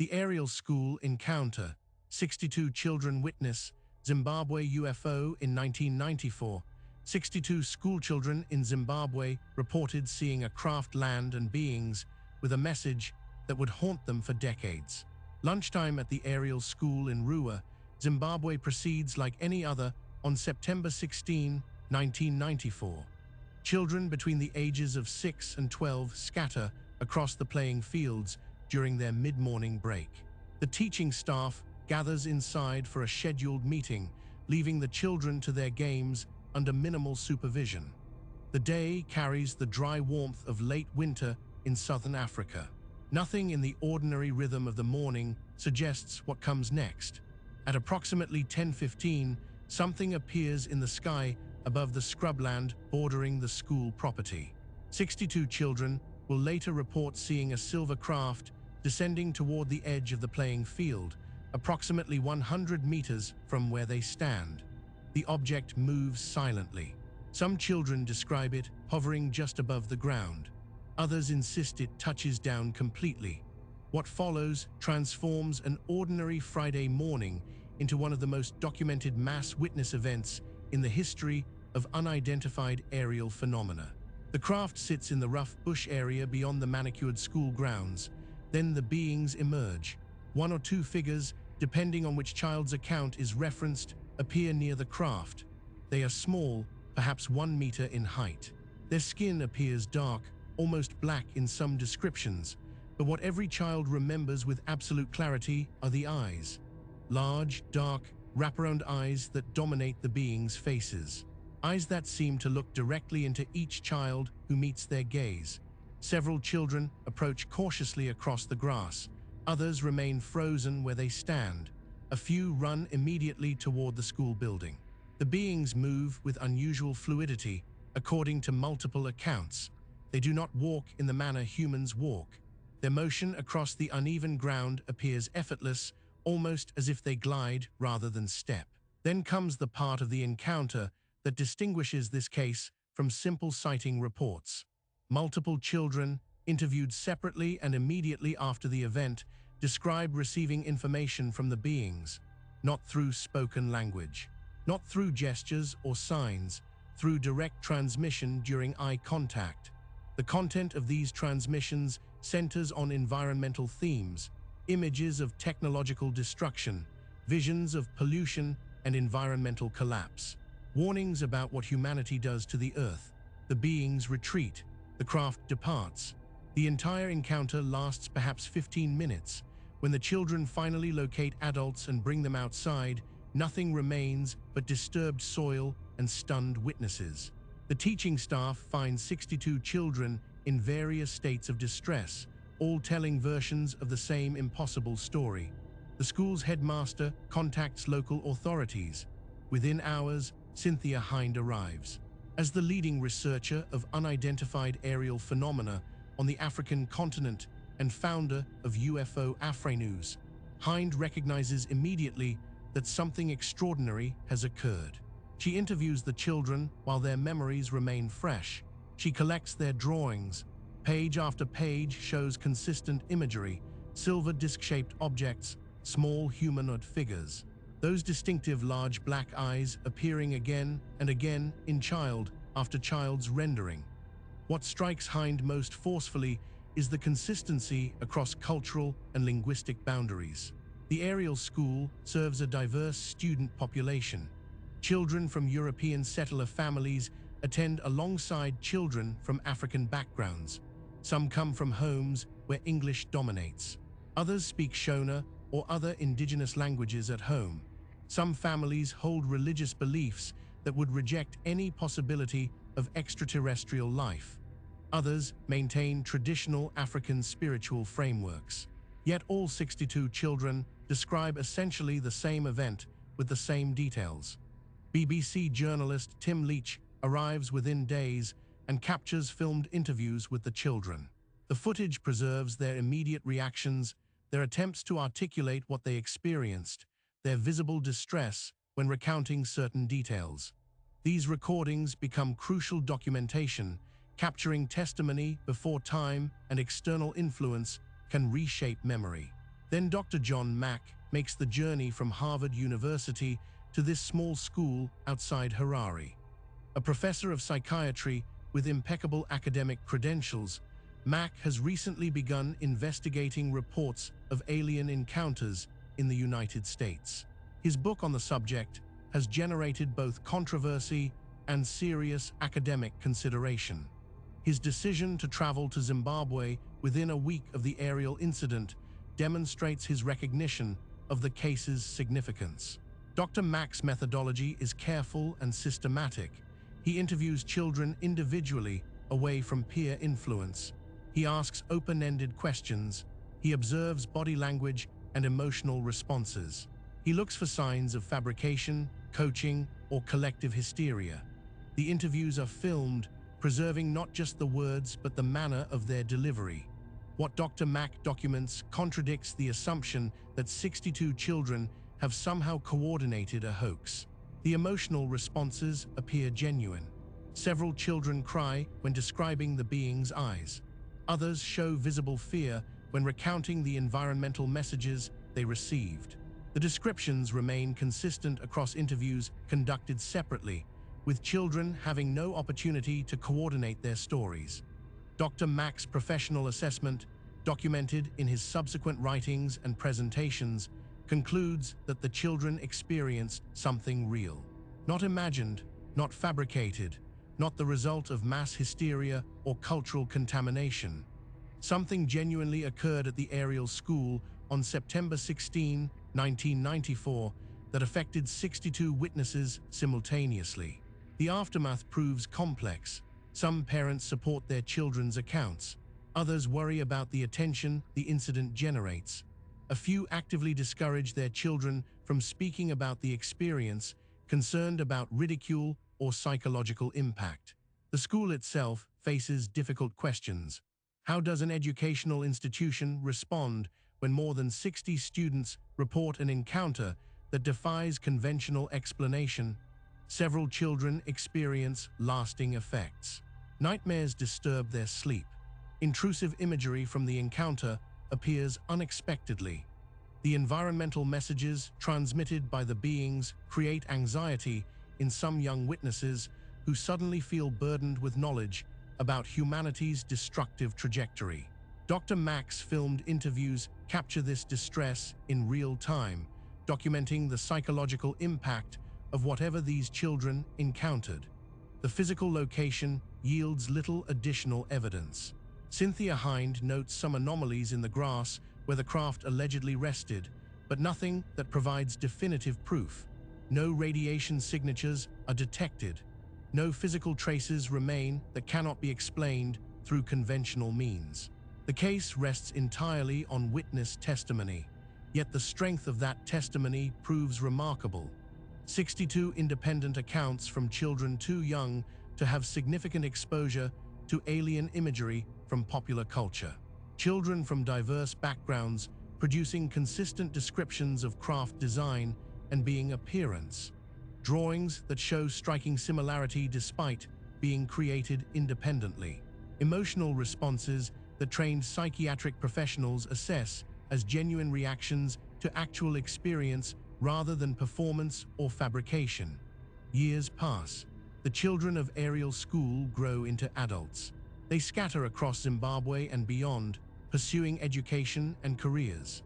The Ariel School Encounter. 62 children witness Zimbabwe UFO in 1994. 62 schoolchildren in Zimbabwe reported seeing a craft land and beings with a message that would haunt them for decades. Lunchtime at the Ariel School in Rua, Zimbabwe proceeds like any other on September 16, 1994. Children between the ages of 6 and 12 scatter across the playing fields during their mid-morning break. The teaching staff gathers inside for a scheduled meeting, leaving the children to their games under minimal supervision. The day carries the dry warmth of late winter in southern Africa. Nothing in the ordinary rhythm of the morning suggests what comes next. At approximately 10:15, something appears in the sky above the scrubland bordering the school property. 62 children will later report seeing a silver craft descending toward the edge of the playing field, approximately 100 meters from where they stand. The object moves silently. Some children describe it hovering just above the ground. Others insist it touches down completely. What follows transforms an ordinary Friday morning into one of the most documented mass witness events in the history of unidentified aerial phenomena. The craft sits in the rough bush area beyond the manicured school grounds. Then the beings emerge. One or two figures, depending on which child's account is referenced, appear near the craft. They are small, perhaps 1 meter in height. Their skin appears dark, almost black in some descriptions, but what every child remembers with absolute clarity are the eyes. Large, dark, wraparound eyes that dominate the beings' faces. Eyes that seem to look directly into each child who meets their gaze. Several children approach cautiously across the grass. Others remain frozen where they stand. A few run immediately toward the school building. The beings move with unusual fluidity, according to multiple accounts. They do not walk in the manner humans walk. Their motion across the uneven ground appears effortless, almost as if they glide rather than step. Then comes the part of the encounter that distinguishes this case from simple sighting reports. Multiple children, interviewed separately and immediately after the event, describe receiving information from the beings, not through spoken language, not through gestures or signs, through direct transmission during eye contact. The content of these transmissions centers on environmental themes, images of technological destruction, visions of pollution and environmental collapse, warnings about what humanity does to the earth. The beings retreat. The craft departs. The entire encounter lasts perhaps 15 minutes. When the children finally locate adults and bring them outside, nothing remains but disturbed soil and stunned witnesses. The teaching staff finds 62 children in various states of distress, all telling versions of the same impossible story. The school's headmaster contacts local authorities. Within hours, Cynthia Hind arrives. As the leading researcher of unidentified aerial phenomena on the African continent and founder of UFO AfriNews, Hind recognizes immediately that something extraordinary has occurred. She interviews the children while their memories remain fresh. She collects their drawings. Page after page shows consistent imagery, silver disc-shaped objects, small humanoid figures. Those distinctive large black eyes appearing again and again in child after child's rendering. What strikes Hind most forcefully is the consistency across cultural and linguistic boundaries. The Ariel School serves a diverse student population. Children from European settler families attend alongside children from African backgrounds. Some come from homes where English dominates. Others speak Shona or other indigenous languages at home. Some families hold religious beliefs that would reject any possibility of extraterrestrial life. Others maintain traditional African spiritual frameworks. Yet all 62 children describe essentially the same event with the same details. BBC journalist Tim Leach arrives within days and captures filmed interviews with the children. The footage preserves their immediate reactions, their attempts to articulate what they experienced, their visible distress when recounting certain details. These recordings become crucial documentation, capturing testimony before time and external influence can reshape memory. Then Dr. John Mack makes the journey from Harvard University to this small school outside Harare. A professor of psychiatry with impeccable academic credentials, Mack has recently begun investigating reports of alien encounters in the United States. His book on the subject has generated both controversy and serious academic consideration. His decision to travel to Zimbabwe within a week of the Ariel incident demonstrates his recognition of the case's significance. Dr. Mack's methodology is careful and systematic. He interviews children individually, away from peer influence. He asks open-ended questions. He observes body language and emotional responses. He looks for signs of fabrication, coaching, or collective hysteria. The interviews are filmed, preserving not just the words but the manner of their delivery. What Dr. Mack documents contradicts the assumption that 62 children have somehow coordinated a hoax. The emotional responses appear genuine. Several children cry when describing the being's eyes. Others show visible fear when recounting the environmental messages they received. The descriptions remain consistent across interviews conducted separately, with children having no opportunity to coordinate their stories. Dr. Mack's professional assessment, documented in his subsequent writings and presentations, concludes that the children experienced something real. Not imagined, not fabricated, not the result of mass hysteria or cultural contamination. Something genuinely occurred at the Ariel school on September 16, 1994, that affected 62 witnesses simultaneously. The aftermath proves complex. Some parents support their children's accounts. Others worry about the attention the incident generates. A few actively discourage their children from speaking about the experience, concerned about ridicule or psychological impact. The school itself faces difficult questions. How does an educational institution respond when more than 60 students report an encounter that defies conventional explanation? Several children experience lasting effects. Nightmares disturb their sleep. Intrusive imagery from the encounter appears unexpectedly. The environmental messages transmitted by the beings create anxiety in some young witnesses who suddenly feel burdened with knowledge about humanity's destructive trajectory. Dr. Mack's filmed interviews capture this distress in real time, documenting the psychological impact of whatever these children encountered. The physical location yields little additional evidence. Cynthia Hind notes some anomalies in the grass where the craft allegedly rested, but nothing that provides definitive proof. No radiation signatures are detected. No physical traces remain that cannot be explained through conventional means. The case rests entirely on witness testimony, yet the strength of that testimony proves remarkable. 62 independent accounts from children too young to have significant exposure to alien imagery from popular culture. Children from diverse backgrounds producing consistent descriptions of craft design and being appearance. Drawings that show striking similarity despite being created independently. Emotional responses that trained psychiatric professionals assess as genuine reactions to actual experience rather than performance or fabrication. Years pass. The children of Ariel School grow into adults. They scatter across Zimbabwe and beyond, pursuing education and careers.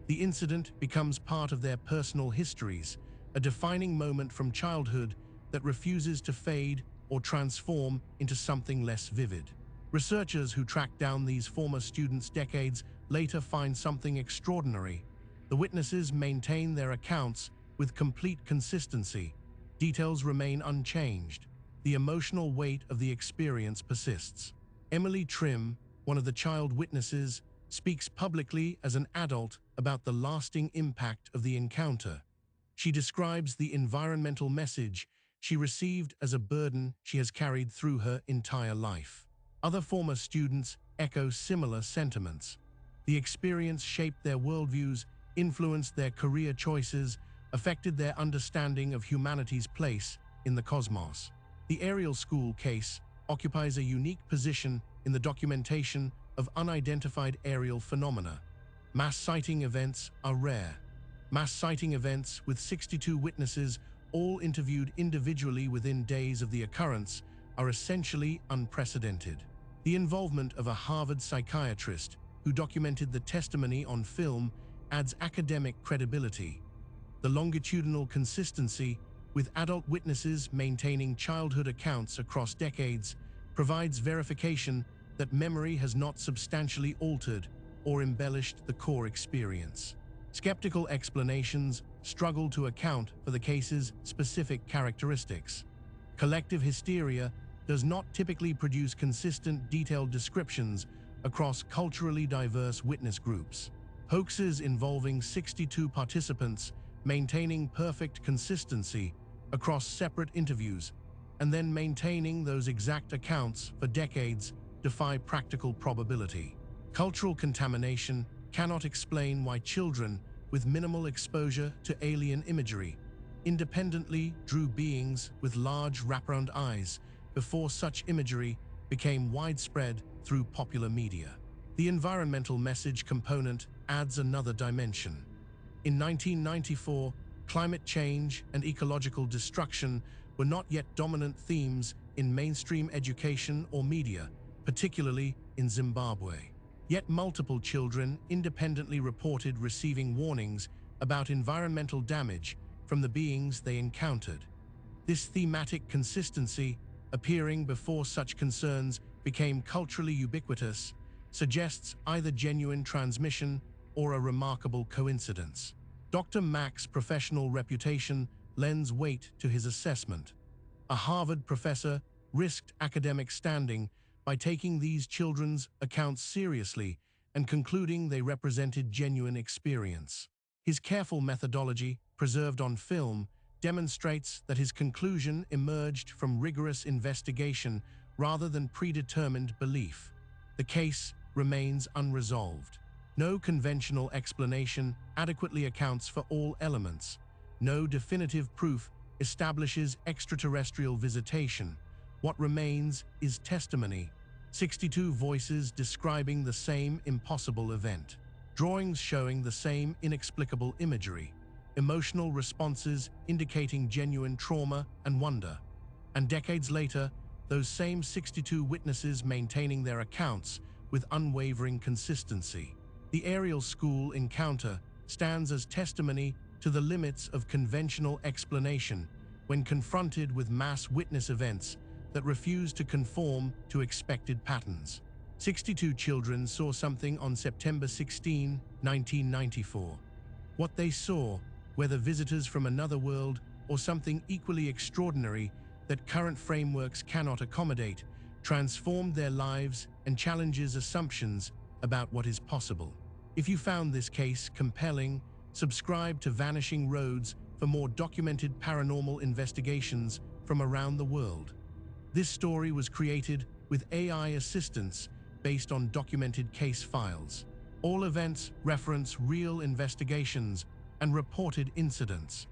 The incident becomes part of their personal histories, a defining moment from childhood that refuses to fade or transform into something less vivid. Researchers who track down these former students decades later find something extraordinary. The witnesses maintain their accounts with complete consistency. Details remain unchanged. The emotional weight of the experience persists. Emily Trim, one of the child witnesses, speaks publicly as an adult about the lasting impact of the encounter. She describes the environmental message she received as a burden she has carried through her entire life. Other former students echo similar sentiments. The experience shaped their worldviews, influenced their career choices, affected their understanding of humanity's place in the cosmos. The Ariel School case occupies a unique position in the documentation of unidentified aerial phenomena. Mass sighting events are rare. Mass sighting events with 62 witnesses, all interviewed individually within days of the occurrence, are essentially unprecedented. The involvement of a Harvard psychiatrist who documented the testimony on film adds academic credibility. The longitudinal consistency, with adult witnesses maintaining childhood accounts across decades, provides verification that memory has not substantially altered or embellished the core experience. Skeptical explanations struggle to account for the case's specific characteristics. Collective hysteria does not typically produce consistent, detailed descriptions across culturally diverse witness groups. Hoaxes involving 62 participants maintaining perfect consistency across separate interviews and then maintaining those exact accounts for decades defy practical probability. Cultural contamination cannot explain why children with minimal exposure to alien imagery independently drew beings with large wraparound eyes before such imagery became widespread through popular media. The environmental message component adds another dimension. In 1994, climate change and ecological destruction were not yet dominant themes in mainstream education or media, particularly in Zimbabwe. Yet multiple children independently reported receiving warnings about environmental damage from the beings they encountered. This thematic consistency, appearing before such concerns became culturally ubiquitous, suggests either genuine transmission or a remarkable coincidence. Dr. Mack's professional reputation lends weight to his assessment. A Harvard professor risked academic standing by taking these children's accounts seriously and concluding they represented genuine experience. His careful methodology, preserved on film, demonstrates that his conclusion emerged from rigorous investigation rather than predetermined belief. The case remains unresolved. No conventional explanation adequately accounts for all elements. No definitive proof establishes extraterrestrial visitation. What remains is testimony. 62 voices describing the same impossible event. Drawings showing the same inexplicable imagery. Emotional responses indicating genuine trauma and wonder. And decades later, those same 62 witnesses maintaining their accounts with unwavering consistency. The Ariel school encounter stands as testimony to the limits of conventional explanation when confronted with mass witness events that refuse to conform to expected patterns. 62 children saw something on September 16, 1994. What they saw, whether visitors from another world or something equally extraordinary that current frameworks cannot accommodate, transformed their lives and challenges assumptions about what is possible. If you found this case compelling, subscribe to Vanishing Roads for more documented paranormal investigations from around the world. This story was created with AI assistance based on documented case files. All events reference real investigations and reported incidents.